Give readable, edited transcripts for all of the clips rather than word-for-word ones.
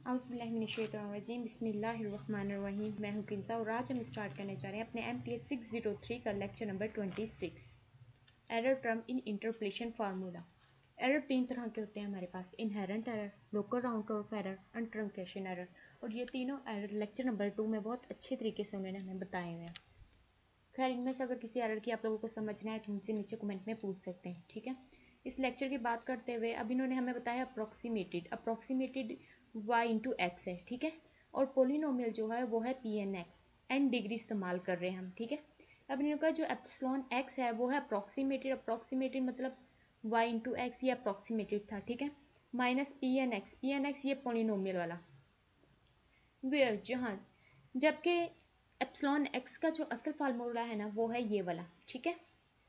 औज़ुबिल्लाहिमिनश्शैतानिर्रजीम बिस्मिल्लाहिर्रहमानिर्रहीम। मैं हूँ किंसा और आज हम स्टार्ट करने जा रहे हैं अपने MTS 603 का lecture number 26, error term in interpolation formula. Error तीन तरह के होते हैं हमारे पास, inherent error, local round off error and truncation error. और ये तीनों एरर लेक्चर नंबर 2 में बहुत अच्छे तरीके से उन्होंने हमें बताए हुए हैं। खैर, इनमें से अगर किसी एरर की आप लोगों को समझना है तो मुझे नीचे कमेंट में पूछ सकते हैं, ठीक है। इस लेक्चर की बात करते हुए अब इन्होंने हमें बताया अप्रॉक्सीमेटेड y इंटू एक्स है, ठीक है। और पोलिनोमियल जो है वो है pn(x) एंड डिग्री इस्तेमाल कर रहे हैं हम, ठीक है। अब इन्होंने कहा जो एप्सिलॉन x है वो है अप्रॉक्सीमेटेड मतलब y इंटू एक्स ये अप्रॉक्सीमेटेड था, ठीक है, माइनस pn(x) ये पोलिनोमियल वाला वेयर जहाँ जबकि एप्सिलॉन x का जो असल फार्मूला है ना वो है ये वाला, ठीक है।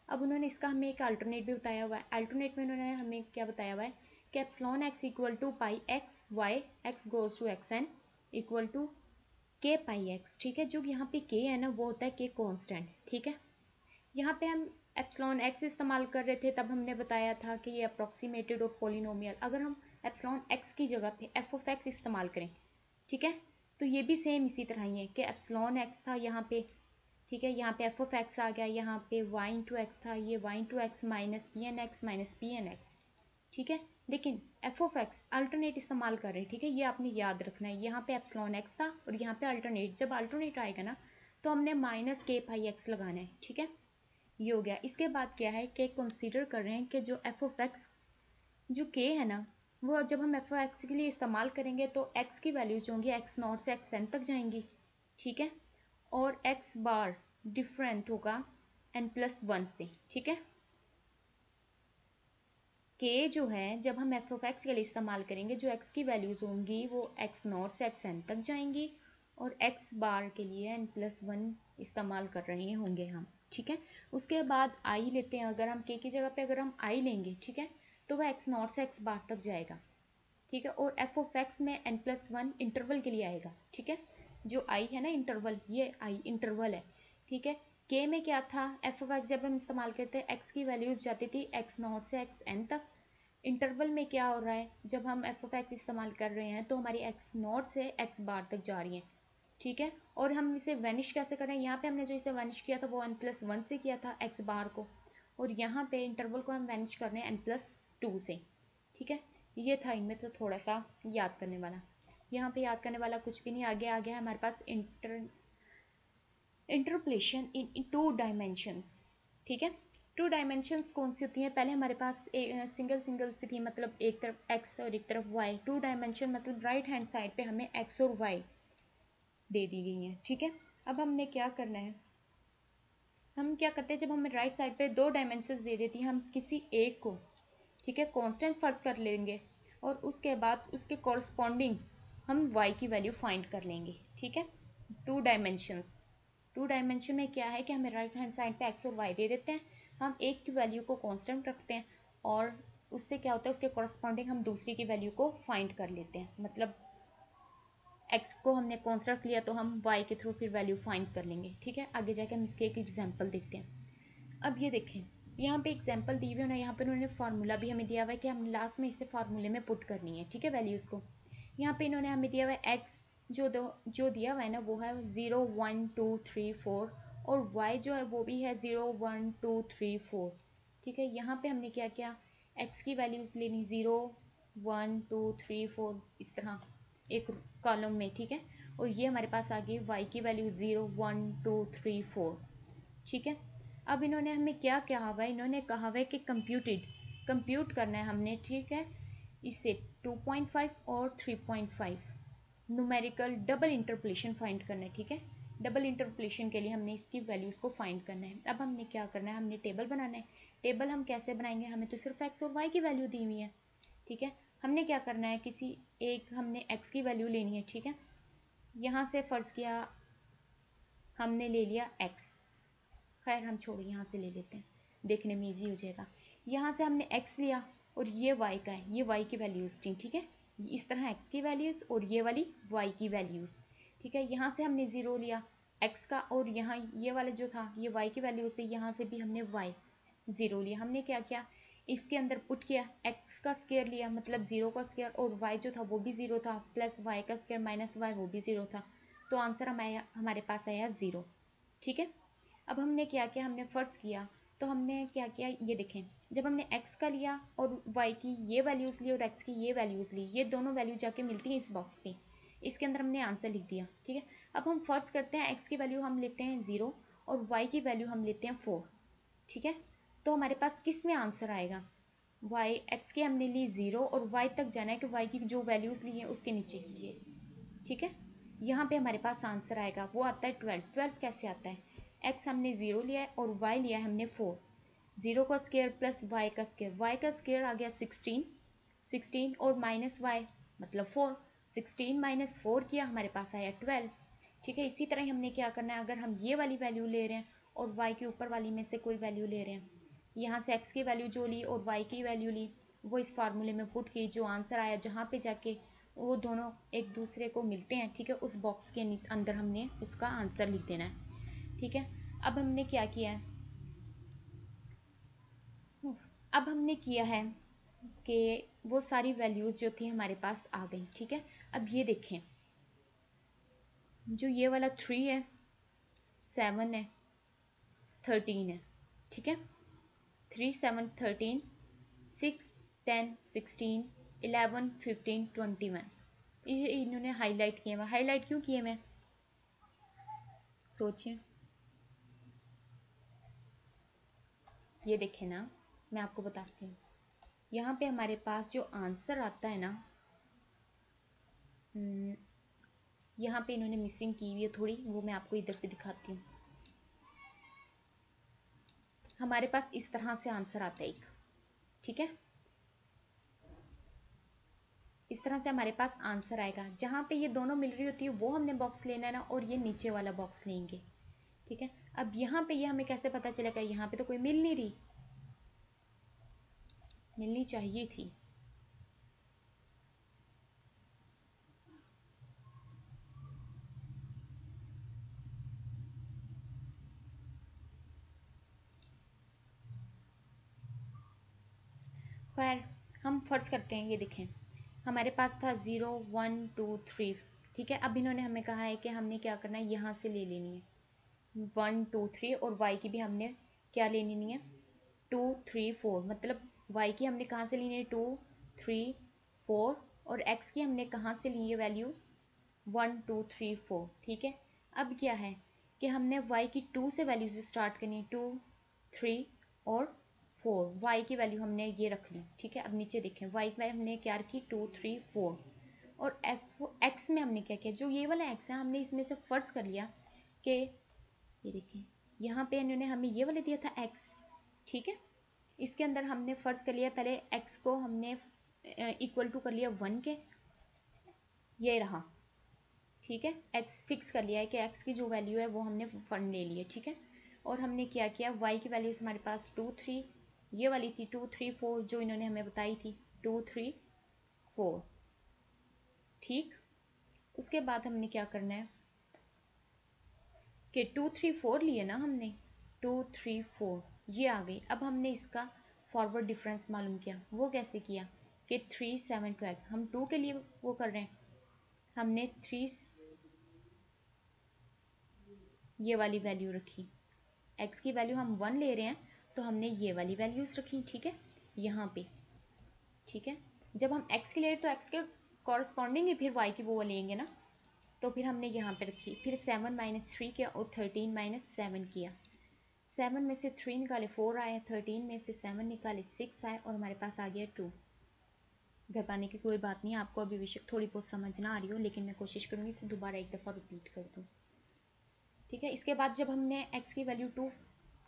अब उन्होंने इसका हमें एक अल्टरनेट भी बताया हुआ है। अल्टरनेट में उन्होंने हमें क्या बताया हुआ है कि epsilon x equal to pi x y x goes to x n equal to k pi x, ठीक है। जो यहाँ पे k है ना वो होता है k कांस्टेंट, ठीक है। यहाँ पे हम एप्सिलॉन x इस्तेमाल कर रहे थे, तब हमने बताया था कि ये अप्रॉक्सीमेटेड और पोलिनोमियल। अगर हम एप्सिलॉन x की जगह पे f(x) इस्तेमाल करें, ठीक है, तो ये भी सेम इसी तरह ही है कि एप्सिलॉन x था यहाँ पे, ठीक है, यहाँ पे f(x) आ गया, यहाँ पे y इंटू एक्स था, ये y into x minus p n x, ठीक है। लेकिन f(x) अल्टरनेट इस्तेमाल कर रहे हैं, ठीक है, ये आपने याद रखना है। यहाँ पे एप्सिलॉन x था और यहाँ पे अल्टरनेट, जब अल्टरनेट आएगा ना तो हमने माइनस के पाई एक्स लगाना है, ठीक है। ये हो गया। इसके बाद क्या है कि कंसीडर कर रहे हैं कि जो f(x) जो k है ना वो जब हम f(x) के लिए इस्तेमाल करेंगे तो x की वैल्यूज जो होंगी x0 से xn तक जाएंगी, ठीक है। और x बार डिफरेंट होगा n+1 से, ठीक है। k जो है जब हम f(x) के लिए इस्तेमाल करेंगे जो x की वैल्यूज होंगी वो x0 से xn तक जाएंगी और x बार के लिए n+1 इस्तेमाल कर रहे होंगे हम, ठीक है। उसके बाद i लेते हैं, अगर हम k की जगह पे अगर हम i लेंगे, ठीक है, तो वह x0 से x बार तक जाएगा, ठीक है। और f(x) में n+1 इंटरवल के लिए आएगा, ठीक है। जो i है ना इंटरवल, ये i इंटरवल है, ठीक है। k में क्या था, f(x) जब हम इस्तेमाल करते हैं x की वैल्यूज जाती थी x0 से xn तक। इंटरवल में क्या हो रहा है, जब हम f(x) इस्तेमाल कर रहे हैं तो हमारी x0 से x बार तक जा रही है, ठीक है। और हम इसे वैनिश कैसे करें, यहाँ पे हमने जो इसे वैनिश किया था वो n+1 से किया था x बार को, और यहाँ पे इंटरवल को हम वैनिश कर रहे हैं n+2 से, ठीक है। ये था इनमें तो थोड़ा सा याद करने वाला। यहाँ पे याद करने वाला कुछ भी नहीं, आगे आ गया हमारे पास इंटरपोलेशन इन 2 डायमेंशंस, ठीक है। 2 डायमेंशंस कौन सी होती हैं, पहले हमारे पास सिंगल सी थी, मतलब एक तरफ x और एक तरफ y। 2 डायमेंशन मतलब राइट हैंड साइड पे हमें x और y दे दी गई हैं, ठीक है। अब हमने क्या करना है, हम क्या करते हैं जब हमें राइट साइड पे 2 डायमेंशंस दे देती हैं, हम किसी एक को, ठीक है, कांस्टेंट फर्ज कर लेंगे और उसके बाद उसके कॉरस्पॉन्डिंग हम y की वैल्यू फाइंड कर लेंगे, ठीक है। 2 डायमेंशन में क्या है कि हमें राइट हैंड साइड पे x और y दे देते हैं, हम एक की वैल्यू को कांस्टेंट रखते हैं और उससे क्या होता है उसके कॉरस्पॉन्डिंग हम दूसरी की वैल्यू को फाइंड कर लेते हैं। मतलब x को हमने कांस्टेंट लिया तो हम y के थ्रू फिर वैल्यू फाइंड कर लेंगे, ठीक है। आगे जाके हम इसके एक एग्जाम्पल देखते हैं। अब ये देखें, यहाँ पे एग्जाम्पल दी हुई है ना, यहाँ पे उन्होंने फार्मूला भी हमें दिया हुआ है कि हम लास्ट में इसे फार्मूले में पुट करनी है, ठीक है, वैल्यूज़ को। यहाँ पे इन्होंने हमें दिया हुआ है x जो दिया हुआ है ना वो है 0 1 2 3 4 और y जो है वो भी है 0 1 2 3 4, ठीक है। यहाँ पे हमने क्या किया, x की वैल्यूज़ लेनी 0 1 2 3 4 इस तरह एक कॉलम में, ठीक है। और ये हमारे पास आ गई y की वैल्यू 0 1 2 3 4, ठीक है। अब इन्होंने हमें क्या कहा हुआ है, इन्होंने कहा हुआ है कि कंप्यूट करना है हमने, ठीक है, इससे 2.5 और 3.5 न्यूमेरिकल डबल इंटरपोलेशन फाइंड करना है, ठीक है। डबल इंटरपोलेशन के लिए हमने इसकी वैल्यूज़ को फाइंड करना है। अब हमने क्या करना है, हमने टेबल बनाना है। टेबल हम कैसे बनाएंगे, हमें तो सिर्फ x और y की वैल्यू दी हुई है, ठीक है। हमने क्या करना है, किसी एक हमने x की वैल्यू लेनी है, ठीक है। यहाँ से फ़र्ज़ किया हमने ले लिया x, खैर हम छोड़ो यहाँ से ले लेते हैं, देखने में ईजी हो जाएगा। यहाँ से हमने x लिया और ये y का है, ये y की वैल्यूज़ थी, ठीक है। इस तरह x की वैल्यूज़ और ये वाली y की वैल्यूज़, ठीक है। यहाँ से हमने 0 लिया x का और यहाँ ये वाला जो था ये y की वैल्यूज़ थी, यहाँ से भी हमने y 0 लिया। हमने क्या किया, इसके अंदर पुट किया, x का स्क्वायर लिया मतलब 0 का स्क्वायर, और y जो था वो भी 0 था, प्लस y का स्क्वायर माइनस y वो भी 0 था, तो आंसर हमारे पास आया 0। ठीक है, अब हमने क्या किया, हमने फर्ज किया, तो हमने क्या किया, ये देखें, जब हमने x का लिया और y की ये वैल्यूज़ ली और x की ये वैल्यूज़ ली, ये दोनों वैल्यू जाके मिलती हैं इस बॉक्स की, इसके अंदर हमने आंसर लिख दिया। ठीक है, अब हम फर्ज करते हैं x की वैल्यू हम लेते हैं 0 और y की वैल्यू हम लेते हैं 4। ठीक है, तो हमारे पास किस में आंसर आएगा, y x की हमने ली 0 और y तक जाना है कि y की जो वैल्यूज़ ली हैं उसके नीचे ये। ठीक है, यहाँ पे हमारे पास आंसर आएगा, वो आता है 12। 12 कैसे आता है, x हमने 0 लिया है और y लिया है हमने 4, 0 का स्क्वायर प्लस y का स्क्वायर, y का स्क्वायर आ गया 16, 16 और माइनस y मतलब 4, 16 माइनस 4 किया, हमारे पास आया 12। ठीक है, इसी तरह हमने क्या करना है, अगर हम ये वाली वैल्यू ले रहे हैं और y के ऊपर वाली में से कोई वैल्यू ले रहे हैं, यहाँ से x की वैल्यू जो ली और y की वैल्यू ली, वो इस फार्मूले में पुट की, जो आंसर आया जहाँ पे जाके वो दोनों एक दूसरे को मिलते हैं, ठीक है, उस बॉक्स के अंदर हमने उसका आंसर लिख देना है। ठीक है, अब हमने क्या किया है, अब हमने किया है कि वो सारी वैल्यूज़ जो थी हमारे पास आ गई। ठीक है, अब ये देखें, जो ये वाला 3 है, 7 है, 13 है। ठीक है, 3 7 13, 6 10 16 11 15 21, ये इन्होंने हाईलाइट किए। मैं हाईलाइट क्यों किए, मैं सोचिए, ये देखें ना, मैं आपको बताती हूँ, यहाँ पे हमारे पास जो आंसर आता है ना, यहाँ पे इन्होंने मिसिंग की हुई है थोड़ी, वो मैं आपको इधर से दिखाती हूँ। हमारे पास इस तरह से आंसर आता है एक। ठीक है, इस तरह से हमारे पास आंसर आएगा, जहाँ पे ये दोनों मिल रही होती है वो हमने बॉक्स लेना है ना, और ये नीचे वाला बॉक्स लेंगे। ठीक है, अब यहाँ पे ये हमें कैसे पता चलेगा, यहाँ पे तो कोई मिल नहीं रही, मिलनी चाहिए थी। खैर, हम फर्ज करते हैं, ये देखें, हमारे पास था 0 1 2 3। ठीक है, अब इन्होंने हमें कहा है कि हमने क्या करना है, यहाँ से ले लेनी है 1 2 3, और y की भी हमने क्या ले लेनी है 2 3 4, मतलब y की हमने कहाँ से लेनी है 2 3 4, और x की हमने कहाँ से ली है वैल्यू 1 2 3 4। ठीक है, अब क्या है कि हमने y की 2 से वैल्यू से स्टार्ट करनी है, 2 3 और 4, y की वैल्यू हमने ये रख ली। ठीक है, अब नीचे देखें, y में हमने क्या रखी 2 3 4, और x में हमने क्या किया, जो ये वाला x है हमने इसमें से फर्ज कर लिया कि ये देखें, यहाँ पे इन्होंने हमें ये वाला दिया था x। ठीक है, इसके अंदर हमने फर्ज कर लिया, पहले x को हमने इक्वल टू कर लिया 1 के, ये रहा। ठीक है, x फिक्स कर लिया है कि x की जो वैल्यू है वो हमने फंड ले लिए। ठीक है, और हमने क्या किया, y की वैल्यूज हमारे पास 2 3, ये वाली थी 2 3 4 जो इन्होंने हमें बताई थी 2 3 4। ठीक, उसके बाद हमने क्या करना है कि 2 3 4 लिए ना हमने, 2 3 4 ये आ गई। अब हमने इसका फॉरवर्ड डिफरेंस मालूम किया, वो कैसे किया कि 3 7 12, हम 2 के लिए वो कर रहे हैं, हमने 3 ये वाली वैल्यू रखी, x की वैल्यू हम 1 ले रहे हैं तो हमने ये वाली वैल्यूज रखी। ठीक है, यहाँ पे। ठीक है, जब हम x के ले रहे तो x के कॉरस्पॉन्डिंग ही फिर y की वो लेंगे ना, तो फिर हमने यहाँ पे रखी, फिर 7 माइनस 3 किया और 13 माइनस 7 किया, 7 में से 3 निकाले 4 आया, 13 में से 7 निकाले 6 आए, और हमारे पास आ गया 2। घबराने की कोई बात नहीं, आपको अभी बेशक थोड़ी बहुत समझ ना आ रही हो, लेकिन मैं कोशिश करूँगी इसे दोबारा एक दफ़ा रिपीट कर दूँ। ठीक है, इसके बाद जब हमने x की वैल्यू 2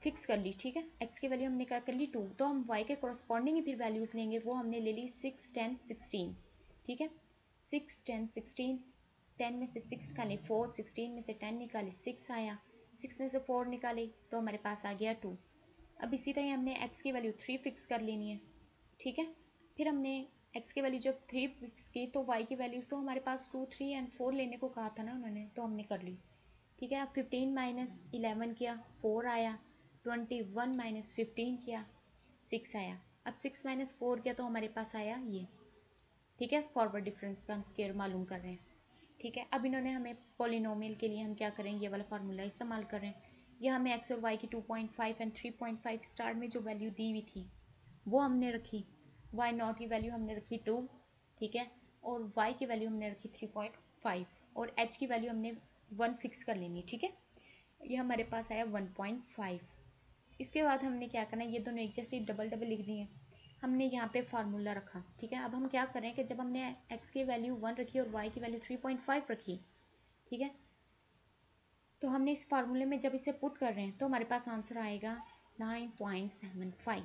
फिक्स कर ली, ठीक है, x की वैल्यू हमने क्या कर ली 2, तो हम y के कॉरस्पॉन्डिंग ही फिर वैल्यूज़ लेंगे, वो हमने ले ली 6 10 16। ठीक है, 6 10 16, 10 में से 6 निकाले 4, 16 में से 10 निकाले 6 आया, 6 में से 4 निकाले तो हमारे पास आ गया 2। अब इसी तरह हमने x की वैल्यू 3 फिक्स कर लेनी है। ठीक है, फिर हमने x की वैल्यू जब 3 फिक्स की तो y की वैल्यूज़ तो हमारे पास 2 3 एंड 4 लेने को कहा था ना उन्होंने, तो हमने कर ली। ठीक है, अब 15 माइनस 11 किया 4 आया, 21 माइनस 15 किया 6 आया, अब 6 - 4 किया तो हमारे पास आया ये, ठीक है। फॉरवर्ड डिफरेंस का हम स्क्वायर मालूम कर रहे हैं, ठीक है। अब इन्होंने हमें पॉलिनोमियल के लिए हम क्या करें, ये वाला फार्मूला इस्तेमाल कर रहे हैं। ये हमें एक्स और वाई की 2.5 एंड 3.5 स्टार्ट में जो वैल्यू दी हुई थी वो हमने रखी, वाई नॉट की वैल्यू हमने रखी 2, ठीक है, और वाई की वैल्यू हमने रखी 3.5 और एच की वैल्यू हमने 1 फिक्स कर लेनी, ठीक है। ये हमारे पास आया 1.5। इसके बाद हमने क्या करना है, ये दोनों एक जैसे डबल डबल लिख दी है, हमने यहाँ पे फार्मूला रखा, ठीक है। अब हम क्या करें कि जब हमने x की वैल्यू 1 रखी और y की वैल्यू 3.5 रखी, ठीक है, तो हमने इस फार्मूले में जब इसे पुट कर रहे हैं तो हमारे पास आंसर आएगा 9.75,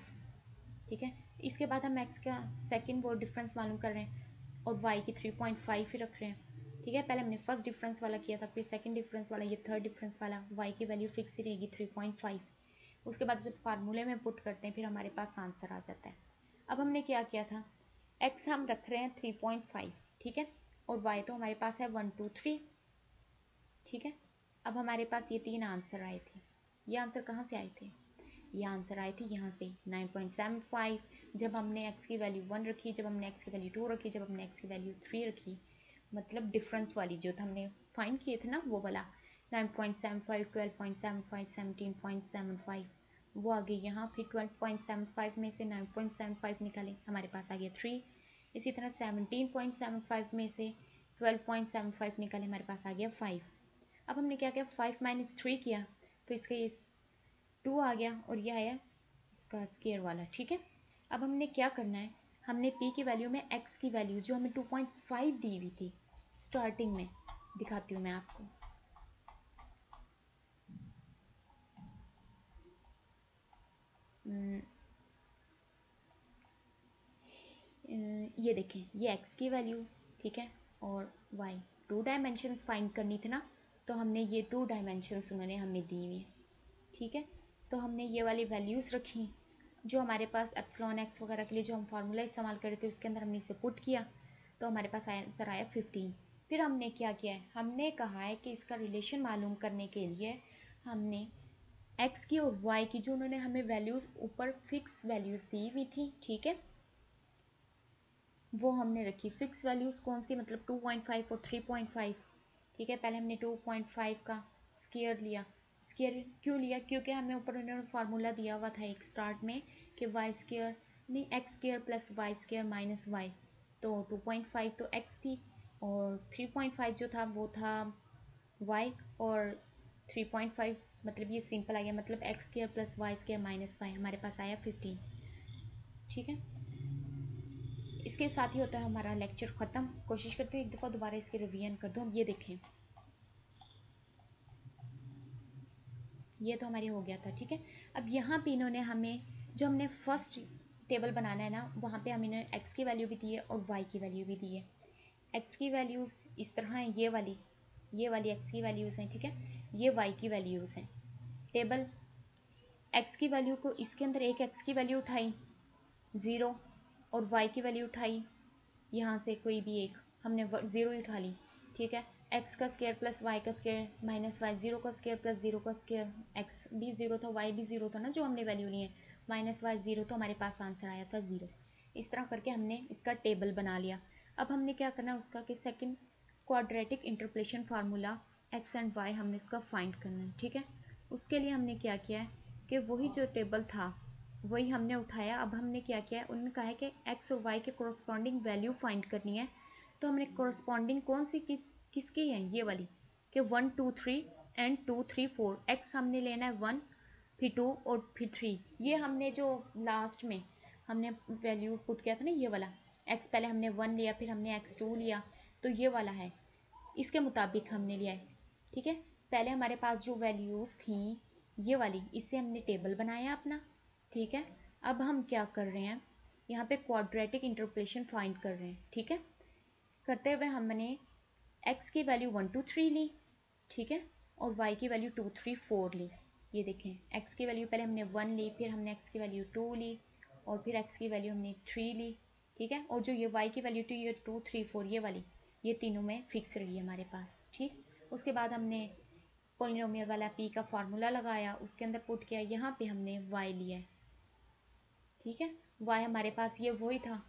ठीक है। इसके बाद हम x का सेकंड वो डिफरेंस मालूम कर रहे हैं और y की 3.5 ही रख रहे हैं, ठीक है। पहले हमने फर्स्ट डिफरेंस वाला किया था, फिर सेकंड डिफरेंस वाला, ये थर्ड डिफरेंस वाला, y की वैल्यू फिक्स ही रहेगी 3.5। उसके बाद जब फार्मूले में पुट करते हैं फिर हमारे पास आंसर आ जाता है। अब हमने क्या किया था, x हम रख रहे हैं 3.5, ठीक है, और y तो हमारे पास है 1 2 3, ठीक है। अब हमारे पास ये 3 आंसर आए थे। ये आंसर कहाँ से आए थे, ये आंसर आए थे यहाँ से 9.75। जब हमने x की वैल्यू 1 रखी, जब हमने x की वैल्यू 2 रखी, जब हमने x की वैल्यू 3 रखी, मतलब डिफरेंस वाली जो था हमने फाइंड किए थे ना वो वाला 9.75, 12.75, 17.75, वो आ गई यहाँ। फिर 12.75 में से 9.75 निकाले, हमारे पास आ गया 3। इसी तरह 17.75 में से 12.75 निकाले, हमारे पास आ गया 5। अब हमने क्या किया, 5 - 3 किया तो इसका ये 2 आ गया और ये आया इसका स्क्वायर वाला, ठीक है। अब हमने क्या करना है, हमने p की वैल्यू में x की वैल्यू जो हमें 2.5 दी हुई थी स्टार्टिंग में, दिखाती हूँ मैं आपको। ये देखें, ये x की वैल्यू, ठीक है, और y 2 डायमेंशंस फाइंड करनी थी ना, तो हमने ये 2 डायमेंशंस उन्होंने हमें दी हुई है, ठीक है। तो हमने ये वाली वैल्यूज़ रखी जो हमारे पास एप्सिलॉन x वगैरह के लिए जो हम फार्मूला इस्तेमाल कर रहे थे उसके अंदर हमने इसे पुट किया तो हमारे पास आंसर आया 15। फिर हमने क्या किया है, हमने कहा है कि इसका रिलेशन मालूम करने के लिए हमने x की और y की जो उन्होंने हमें वैल्यूज़ ऊपर फिक्स वैल्यूज़ दी हुई थी, ठीक है, वो हमने रखी। फिक्स वैल्यूज़ कौन सी, मतलब 2.5 और 3.5, ठीक है। पहले हमने 2.5 का स्क्वायर लिया। स्क्वायर क्यों लिया, क्योंकि हमें ऊपर उन्होंने फार्मूला दिया हुआ था एक स्टार्ट में कि वाई स्क्वायर नहीं x square plus y square minus y, तो 2.5 तो x थी और 3.5 जो था वो था y, और 3.5 मतलब ये सिंपल आ गया, मतलब x square plus y square minus y, हमारे पास आया 15, ठीक है। इसके साथ ही होता है हमारा लेक्चर ख़त्म। कोशिश करते हैं एक दफ़ा दोबारा इसके रिवीजन कर दो। अब ये देखें, ये तो हमारी हो गया था, ठीक है। अब यहाँ पे इन्होंने हमें जो हमने फर्स्ट टेबल बनाना है ना, वहाँ पे हम इन्होंने एक्स की वैल्यू भी दी है और वाई की वैल्यू भी दी है। एक्स की वैल्यूज़ इस तरह हैं, ये वाली एक्स की वैल्यूज़ हैं, ठीक है, ये वाई की वैल्यूज़ हैं। टेबल एक्स की वैल्यू को इसके अंदर एक एक्स की वैल्यू उठाई 0 और वाई की वैल्यू उठाई यहाँ से कोई भी एक, हमने 0 ही उठा ली, ठीक है। एक्स का स्क्वायर प्लस वाई का स्क्वायर माइनस वाई, 0 का स्क्वायर प्लस 0 का स्क्वायर, एक्स भी 0 था वाई भी 0 था ना जो हमने वैल्यू ली है, माइनस वाई 0, तो हमारे पास आंसर आया था 0। इस तरह करके हमने इसका टेबल बना लिया। अब हमने क्या करना है उसका कि second quadratic interpolation formula x and y हमने उसका फाइंड करना है, ठीक है। उसके लिए हमने क्या किया है कि वही जो टेबल था वही हमने उठाया। अब हमने क्या किया है, उन्होंने कहा है कि एक्स और वाई के कोरस्पॉन्डिंग वैल्यू फाइंड करनी है, तो हमने कोरस्पॉन्डिंग कौन सी किसकी है, ये वाली कि 1 2 3 एंड 2 3 4। एक्स हमने लेना है 1, फिर 2 और फिर 3। ये हमने जो लास्ट में हमने वैल्यू पुट किया था ना, ये वाला एक्स पहले हमने 1 लिया, फिर हमने एक्स 2 लिया, तो ये वाला है, इसके मुताबिक हमने लिया है, ठीक है। पहले हमारे पास जो वैल्यूज़ थी ये वाली, इससे हमने टेबल बनाया अपना, ठीक है। अब हम क्या कर रहे हैं, यहाँ पे क्वाड्रेटिक इंटरपोलेशन फाइंड कर रहे हैं, ठीक है। करते हुए हमने x की वैल्यू 1 2 3 ली, ठीक है, और y की वैल्यू 2 3 4 ली। ये देखें, x की वैल्यू पहले हमने 1 ली, फिर हमने x की वैल्यू 2 ली और फिर x की वैल्यू हमने 3 ली, ठीक है। और जो ये y की वैल्यू थी ये 2 3 4 ये वाली, ये तीनों में फिक्स रही है हमारे पास, ठीक। उसके बाद हमने पॉलिनोमियल वाला p का फार्मूला लगाया, उसके अंदर पुट किया, यहाँ पे हमने y लिया है, ठीक है। y हमारे पास ये वही था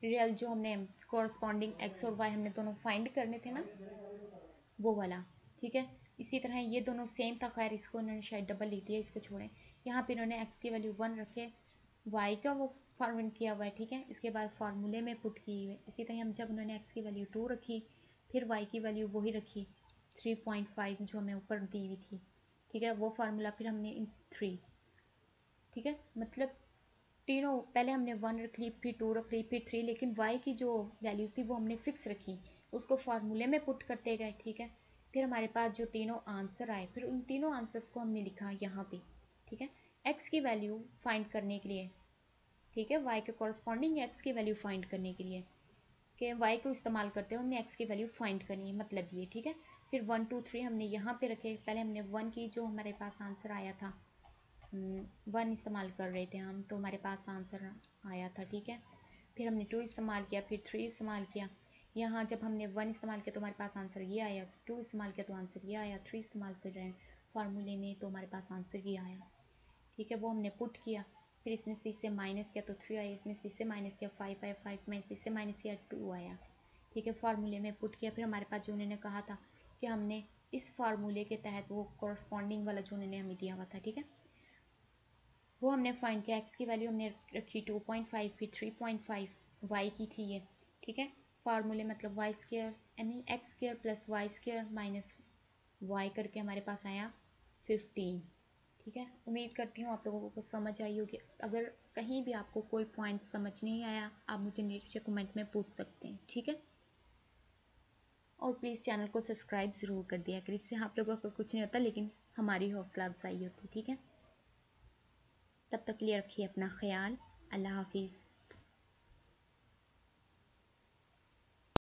रियल जो हमने कॉरस्पॉन्डिंग x और y हमने दोनों फाइंड करने थे ना, वो वाला। ठीक है, इसी तरह ये दोनों सेम था, खैर इसको उन्होंने शायद डबल लिख दिया, इसको छोड़ें। यहाँ पे इन्होंने x की वैल्यू 1 रखे, y का वो फॉर्मेट किया हुआ है। ठीक है, इसके बाद फार्मूले में पुट की हुई है। इसी तरह हम जब उन्होंने x की वैल्यू 2 रखी, फिर y की वैल्यू वही रखी 3.5 जो हमें ऊपर दी हुई थी। ठीक है, वो फार्मूला फिर हमने इन 3। ठीक है, मतलब तीनों पहले हमने 1 रख ली, फिर 2 रख ली, फिर 3, लेकिन y की जो वैल्यूज़ थी वो हमने फिक्स रखी, उसको फार्मूले में पुट करते गए। ठीक है, फिर हमारे पास जो तीनों आंसर आए, फिर उन तीनों आंसर्स को हमने लिखा यहाँ पे। ठीक है, x की वैल्यू फाइंड करने के लिए, ठीक है, y के कॉरस्पॉन्डिंग x की वैल्यू फाइंड करने के लिए कि y को इस्तेमाल करते हुए हमने x की वैल्यू फाइंड करनी है, मतलब ये। ठीक है, फिर 1 2 3 हमने यहाँ पे रखे। पहले हमने 1 की जो हमारे पास आंसर आया था, 1 इस्तेमाल कर रहे थे हम, तो हमारे पास आंसर आया था। ठीक है, फिर हमने 2 इस्तेमाल किया, फिर 3 इस्तेमाल किया। यहाँ जब हमने 1 इस्तेमाल किया तो हमारे पास आंसर ये आया, 2 इस्तेमाल किया तो आंसर ये आया, 3 इस्तेमाल कर रहे हैं फार्मूले में तो हमारे पास आंसर ये आया। ठीक है, वो हमने पुट किया, फिर इसमें से इससे माइनस किया तो 3 आया, इसमें से इससे माइनस किया 5 आया, 5 में से इससे माइनस किया 2 आया। ठीक है, फार्मूले में पुट किया, फिर हमारे पास जो उन्होंने कहा था कि हमने इस फार्मूले के तहत वो कॉरस्पॉन्डिंग वाला जो उन्होंने हमें दिया हुआ था, ठीक है, वो हमने फाइंड किया। x की वैल्यू हमने रखी 2.5, फिर 3.5, y की थी ये। ठीक है, फार्मूले मतलब y स्क्वायर यानी x square plus y square minus y करके हमारे पास आया 15। ठीक है, उम्मीद करती हूँ आप लोगों को समझ आई होगी। अगर कहीं भी आपको कोई पॉइंट समझ नहीं आया, आप मुझे नीचे कमेंट में पूछ सकते हैं। ठीक है, और प्लीज़ चैनल को सब्सक्राइब ज़रूर कर दिया करिए, इससे आप लोगों को कुछ नहीं होता लेकिन हमारी हौसला अफजाई होती। ठीक है, तब तक के लिए रखिए अपना ख्याल। अल्लाह हाफिज़।